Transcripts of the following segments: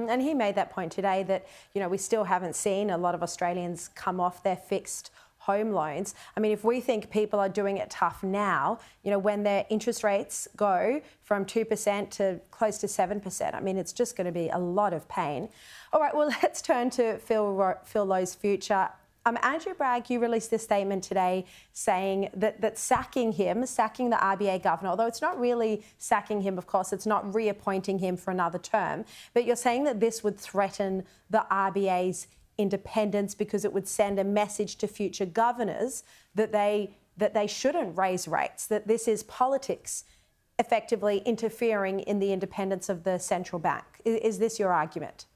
And he made that point today that, we still haven't seen a lot of Australians come off their fixed home loans. I mean, if we think people are doing it tough now, when their interest rates go from 2% to close to 7%, I mean, it's just going to be a lot of pain. All right, well, let's turn to Phil Lowe's future. Andrew Bragg, you released this statement today saying that sacking the RBA governor, although it's not really sacking him, of course, it's not reappointing him for another term, but you're saying that this would threaten the RBA's independence because it would send a message to future governors that they shouldn't raise rates, that this is politics effectively interfering in the independence of the central bank. Is this your argument?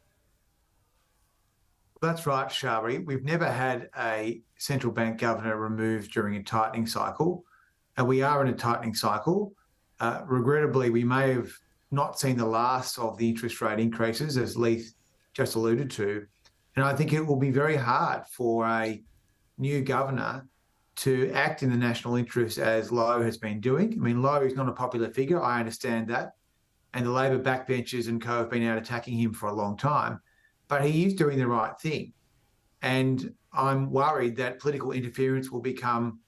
That's right, Sharri. We've never had a central bank governor removed during a tightening cycle, and we are in a tightening cycle. Regrettably, we may have not seen the last of the interest rate increases, as Leith just alluded to. And I think it will be very hard for a new governor to act in the national interest as Lowe has been doing. I mean, Lowe is not a popular figure, I understand that. And the Labor backbenchers and co have been out attacking him for a long time. But he is doing the right thing. And I'm worried that political interference will become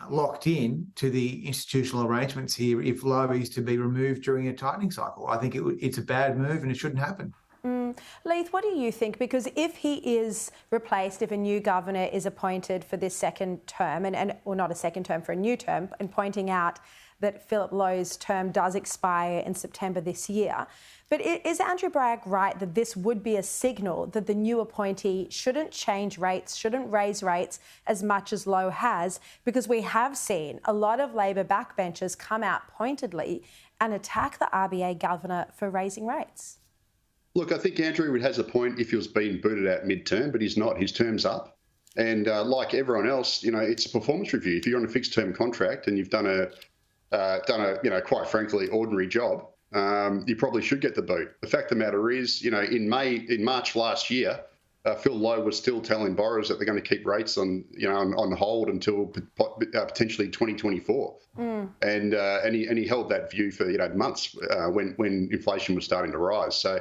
locked in to the institutional arrangements here if Lowe is to be removed during a tightening cycle. I think it's a bad move and it shouldn't happen. Leith, what do you think? Because if he is replaced, if a new governor is appointed for this second term, or not a second term, for a new term, and pointing out that Philip Lowe's term does expire in September this year, but is Andrew Bragg right that this would be a signal that the new appointee shouldn't change rates, shouldn't raise rates as much as Lowe has? Because we have seen a lot of Labor backbenchers come out pointedly and attack the RBA governor for raising rates. Look, I think Andrew has a point if he was being booted out mid-term, but he's not. His term's up. And like everyone else, it's a performance review. If you're on a fixed-term contract and you've done a quite frankly, ordinary job, you probably should get the boot. The fact of the matter is, in March last year, Phil Lowe was still telling borrowers that they're going to keep rates on hold until potentially 2024. And he held that view for months when inflation was starting to rise. So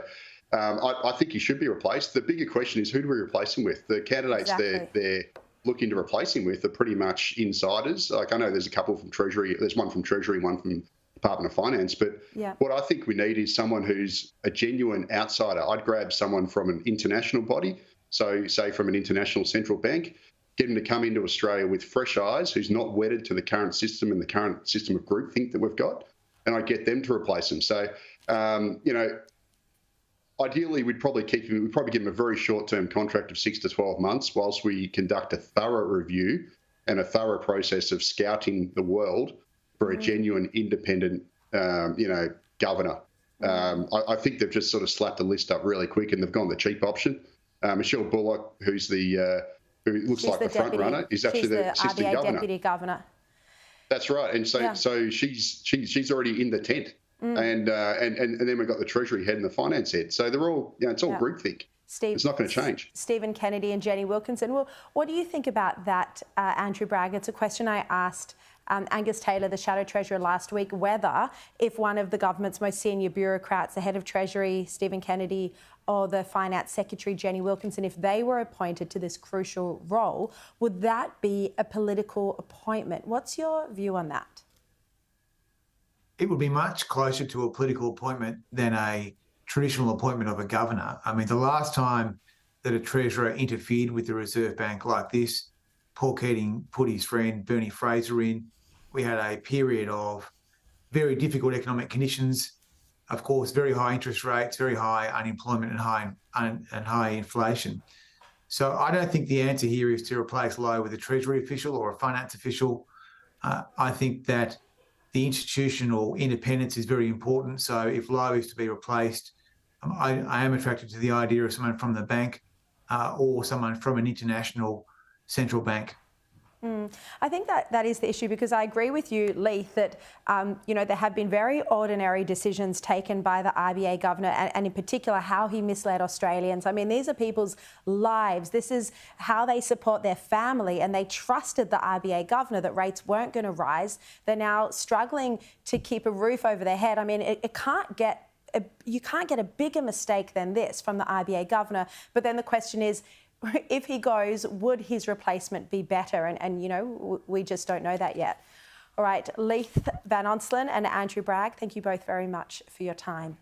I think he should be replaced. The bigger question is, who do we replace him with? The candidates they're looking to replace him with are pretty much insiders. Like, I know there's a couple from Treasury. There's one from Treasury, one from Department of Finance. But what I think we need is someone who's a genuine outsider. I'd grab someone from an international body, so say from an international central bank, get him to come into Australia with fresh eyes, who's not wedded to the current system and the current system of groupthink that we've got, and I'd get them to replace him. So, ideally, we'd probably give him a very short-term contract of 6 to 12 months whilst we conduct a thorough review and a thorough process of scouting the world for a genuine independent, governor. I think they've just sort of slapped the list up really quick and they've gone the cheap option. Michelle Bullock, who looks like the front runner, is actually the assistant RBA governor. Deputy Governor. That's right, and so she's already in the tent. And then we've got the Treasury head and the finance head. So they're all, it's all groupthink. It's not going to change. Stephen Kennedy and Jenny Wilkinson. Well, what do you think about that, Andrew Bragg? It's a question I asked Angus Taylor, the Shadow Treasurer, last week, whether if one of the government's most senior bureaucrats, the head of Treasury, Stephen Kennedy, or the Finance Secretary, Jenny Wilkinson, if they were appointed to this crucial role, would that be a political appointment? What's your view on that? It would be much closer to a political appointment than a traditional appointment of a governor. I mean, the last time that a treasurer interfered with the Reserve Bank like this, Paul Keating put his friend Bernie Fraser in. We had a period of very difficult economic conditions, of course, very high interest rates, very high unemployment and high inflation. So I don't think the answer here is to replace Lowe with a Treasury official or a finance official. I think that the institutional independence is very important. So if Lowe is to be replaced, I am attracted to the idea of someone from the bank or someone from an international central bank. I think that is the issue, because I agree with you, Leith, that there have been very ordinary decisions taken by the RBA governor, and in particular how he misled Australians. I mean, these are people's lives. This is how they support their family, and they trusted the RBA governor that rates weren't going to rise. They're now struggling to keep a roof over their head. I mean, it can't get you can't get a bigger mistake than this from the RBA governor. But then the question is, if he goes, would his replacement be better? And you know, we just don't know that yet. All right, Leith Van Onselen and Andrew Bragg, thank you both very much for your time.